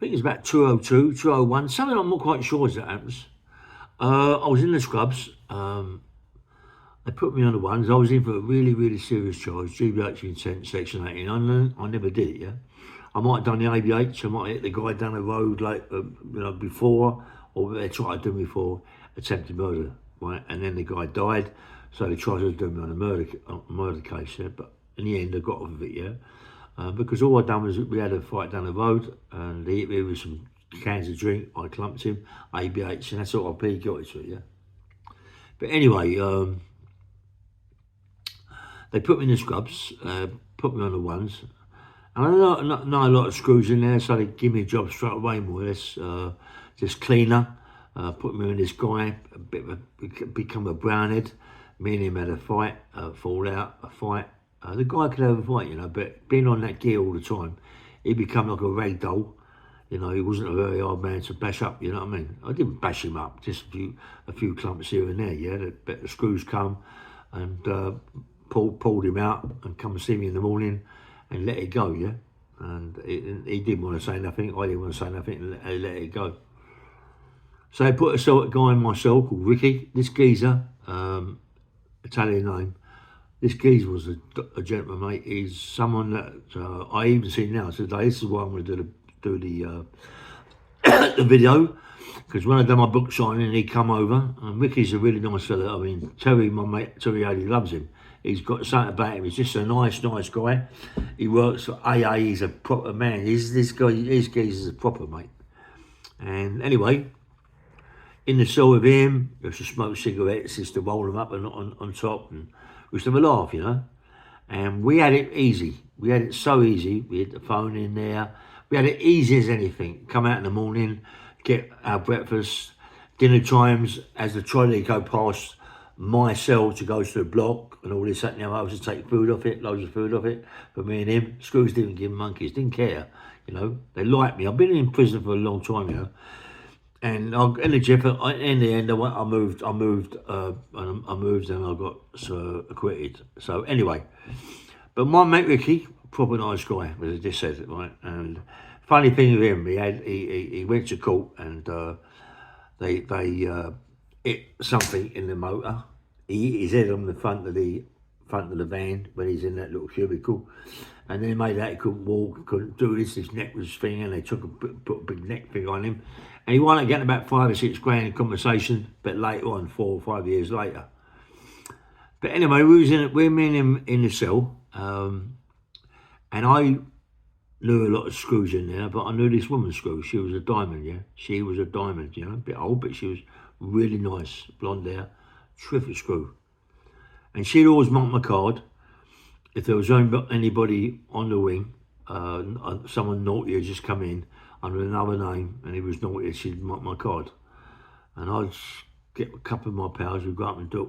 think it's about 202, 201, something I'm not quite sure as it happens. I was in the scrubs. They put me on the ones. I was in for a really, really serious charge, GBH intent, section 18. I never did it, yeah. I might have done the ABH, I might have hit the guy down the road like, before, or they tried to do me for attempted murder, right? And then the guy died, so they tried to do me on a murder case, yeah. But in the end, I got off of it, yeah. Because all I'd done was we had a fight down the road, and he hit me with some cans of drink. I clumped him, ABH, and that's all I pleaded guilty to it, yeah. But anyway, they put me in the scrubs, put me on the ones. And I know a lot of screws in there, so they give me a job straight away, more or less. Just cleaner, put me in this guy, become a brownhead. Me and him had a fight, fallout, a fight. The guy could have a fight, but being on that gear all the time, he become like a rag doll. He wasn't a very hard man to bash up, you know what I mean? I didn't bash him up, just a few clumps here and there, yeah. But the screws come and pulled him out and come and see me in the morning and let it go, yeah. And he didn't want to say nothing, I didn't want to say nothing, and let it go. So they put a guy in my cell called Ricky. This geezer, Italian name, this geezer was a gentleman, mate. He's someone that I even see now today. This is why I'm going to do the the video, because when I done my book signing, he come over, and Ricky's a really nice fella. I mean, Terry, my mate, Terry Haley loves him. He's got something about him. He's just a nice guy. He works for AA. He's a proper man. This geezer's a proper mate. And anyway, in the cell with him, we used to smoke cigarettes, used to roll them up and on top, and we used to have a laugh, And we had it easy. We had it so easy. We had the phone in there. We had it easy as anything. Come out in the morning, get our breakfast, dinner times, as the trolley go past my cell to go to the block and all this, that and the other. I was to take food off it, loads of food off it, for me and him. Screws didn't give monkeys, didn't care, They liked me. I've been in prison for a long time, And in the end, I moved, and I got acquitted. So anyway, but my mate Ricky, proper nice guy, as I just said, right? And funny thing with him, he went to court and they hit something in the motor. He hit his head on the front of the van when he's in that little cubicle, and then he made out he couldn't walk, couldn't do this. His neck was thing, and they put a big neck thing on him, and he wound up getting about 5 or 6 grand in compensation. But later on, 4 or 5 years later. But anyway, we me and him in the cell, and I knew a lot of screws in there, but I knew this woman's screw. She was a diamond, yeah. She was a diamond, a bit old, but she was really nice, blonde hair, terrific screw. And she'd always mark my card. If there was anybody on the wing, someone naughty had just come in under another name and he was naughty, she'd mark my card. And I'd get a couple of my pals who'd go up and do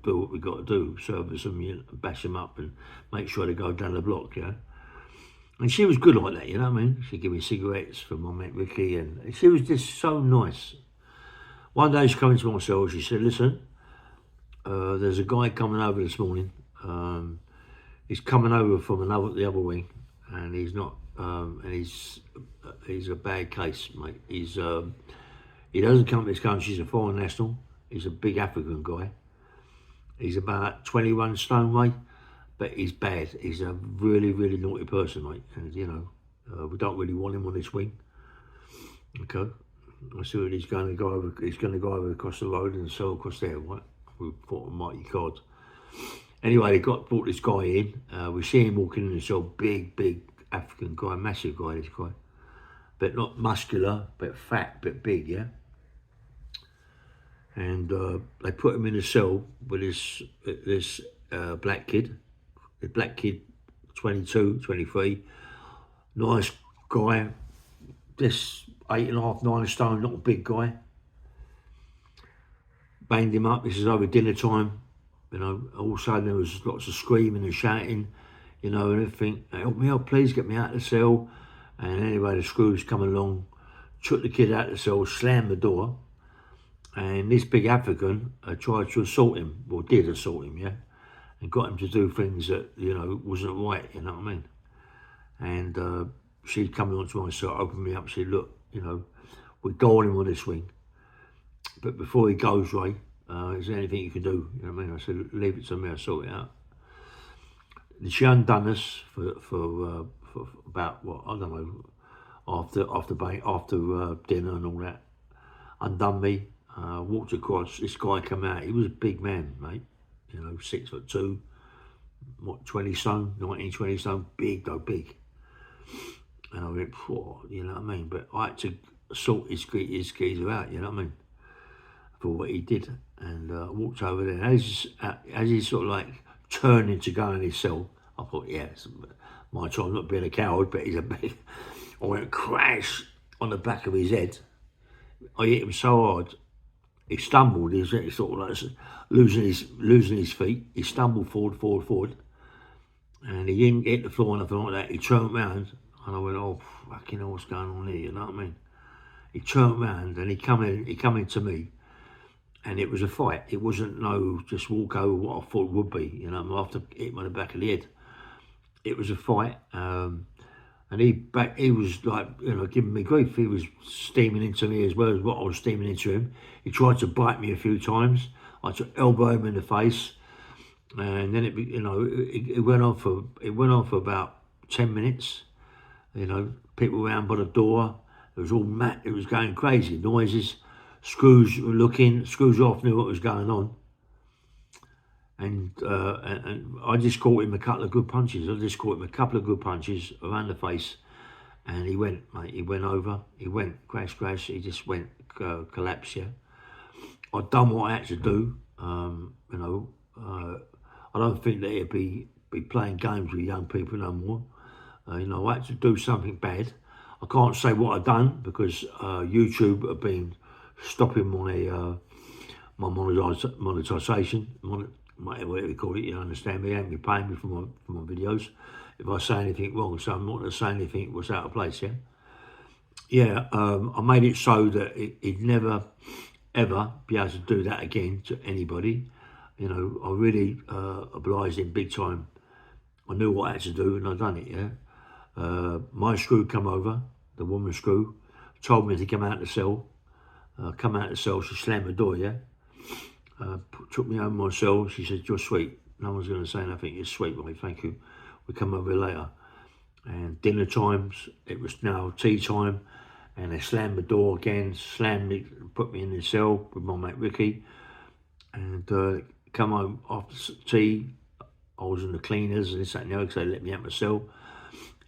what we got to do, service them, bash them up and make sure they go down the block, yeah. And she was good like that, you know what I mean? She'd give me cigarettes for my mate Ricky, and she was just so nice. One day she came into my cell, she said, listen, there's a guy coming over this morning. He's coming over from the other wing, and he's not, and he's a bad case, mate. He doesn't come to this country, he's a foreign national. He's a big African guy. He's about 21 stone, mate. But he's bad. He's a really, really naughty person, mate. And, we don't really want him on this wing. Okay. I see what he's going to go over. He's going to go over across the road and sell across there, right? We bought a mighty card. Anyway, they brought this guy in. We see him walking in the cell. Big African guy, massive guy, this guy. But not muscular, but fat, but big, yeah? And they put him in a cell with this black kid. The black kid, 22, 23, nice guy, this 8.5, 9 stone, not a big guy. Banged him up, this is over dinner time, all of a sudden there was lots of screaming and shouting, and everything. Help me out, please, get me out of the cell. And anyway, the screws come along, took the kid out of the cell, slammed the door, and this big African tried to assault him, or did assault him, yeah? And got him to do things that, wasn't right, you know what I mean? And she'd come onto my cell, opened me up, said, look, you know, we go on him on this swing. But before he goes, Ray, is there anything you can do? You know what I mean? I said, leave it to me, I'll sort it out. She undone us for about, what, I don't know, after dinner and all that. Undone me, walked across, this guy come out, he was a big man, mate, you know, 6'2", what, 20 stone, 19, 20 stone, big though, big. And I went, whoa, you know what I mean? But I had to sort his geezer out, you know what I mean? For what he did. And I walked over there. As he sort of like turning to go in his cell, I thought, yeah, it's my time, not being a coward, but he's a big. I went crash on the back of his head. I hit him so hard, he stumbled. He was sort of like losing his feet. He stumbled forward. And he didn't hit the floor or nothing like that. He turned round and I went, oh, fucking hell, what's going on here? You know what I mean? He turned round and he come into me. And it was a fight. It wasn't no just walk over what I thought it would be, you know, after hit him on the back of the head. It was a fight. And he was like, you know, giving me grief. He was steaming into me as well as what I was steaming into him. He tried to bite me a few times. I took elbow him in the face. And then it went on for about 10 minutes. You know, people around by the door. It was all mad. It was going crazy. Noises. Screws were looking. Screws off knew what was going on. And I just caught him a couple of good punches. Around the face. And he went, mate. He went over. He went crash. He just went collapse. Yeah. I done what I had to do. You know. I don't think that he'd be playing games with young people no more. You know, I had to do something bad. I can't say what I've done because YouTube have been stopping my monetization, whatever you call it. You understand me? They ain't been paying me for my videos if I say anything wrong. So I'm not going to say anything was out of place. Yeah. Yeah. I made it so that he'd never ever be able to do that again to anybody. You know, I really obliged him big time. I knew what I had to do and I done it, yeah. My screw come over, the woman's screw, told me to come out of the cell. She slammed the door, yeah. Took me home my cell. She said, you're sweet. No one's going to say nothing. You're sweet, mate. Thank you. We'll come over later. And dinner times, it was now tea time. And they slammed the door again, slammed me, put me in the cell with my mate Ricky. And come home after tea. I was in the cleaners and this, that and the other, because they let me out my cell.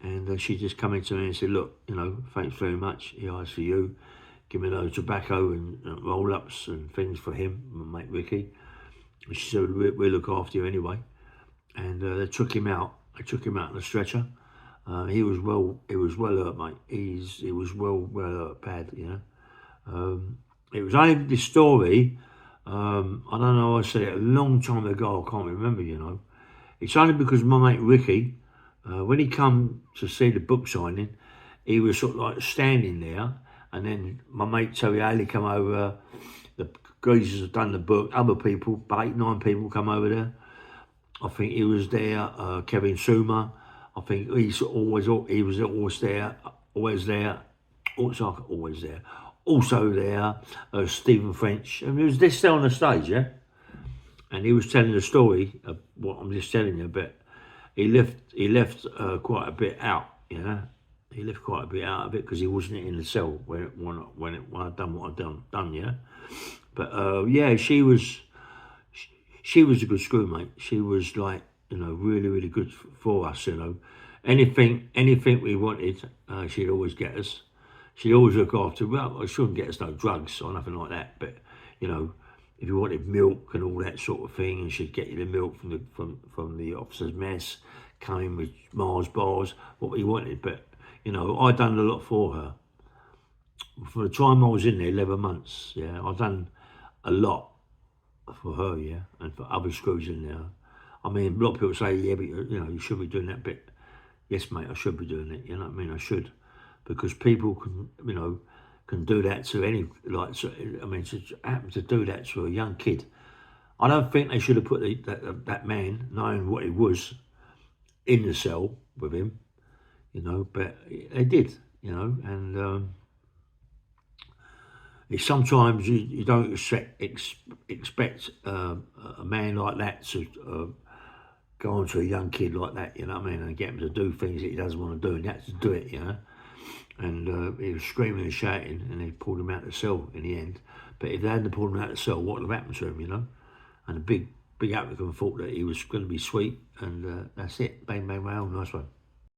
And she just come into me and said, look, you know, thanks very much. He asked for you. Give me those tobacco and roll-ups and things for him, my mate Ricky. And she said, we'll look after you anyway. And they took him out. I took him out on a stretcher. He was well hurt, mate. He was well hurt, bad, you know. It was only this story. I don't know, I said it a long time ago, I can't remember, you know. It's only because my mate Ricky, when he come to see the book signing, he was sort of like standing there, and then my mate Terry Haley come over, the geezers have done the book, other people, 8, 9 people come over there. I think he was there, Kevin Suma, I think he was always there. Also there, Stephen French, and he was this there on the stage, yeah? And he was telling the story of what I'm just telling you, but he left quite a bit out, you know. He left quite a bit out of it because he wasn't in the cell when I done what I done, yeah. But yeah, she was a good screw, mate. She was like, you know, really good for us, you know. Anything we wanted, she'd always get us. She'd always look after. Well, she wouldn't get us no drugs or nothing like that, but you know, if you wanted milk and all that sort of thing, and she'd get you the milk from the officer's mess, came with Mars bars, what we wanted. But you know, I done a lot for her. For the time I was in there, 11 months, yeah, I done a lot for her, yeah, and for other screws in there. I mean, a lot of people say, yeah, but you know, you should be doing that bit. Yes, mate, I should be doing it. You know what I mean? I should, because people can, you know, can do that to any, like, I mean, to happen to do that to a young kid. I don't think they should have put that man, knowing what he was, in the cell with him, you know, but they did, you know, and sometimes you don't expect a man like that to go on to a young kid like that, you know what I mean, and get him to do things that he doesn't want to do, and he had to do it, you know. And he was screaming and shouting, and they pulled him out of the cell in the end. But if they hadn't pulled him out of the cell, what would have happened to him, you know? And the big applicant thought that he was going to be sweet, and that's it. Bang, bang, bang, nice one.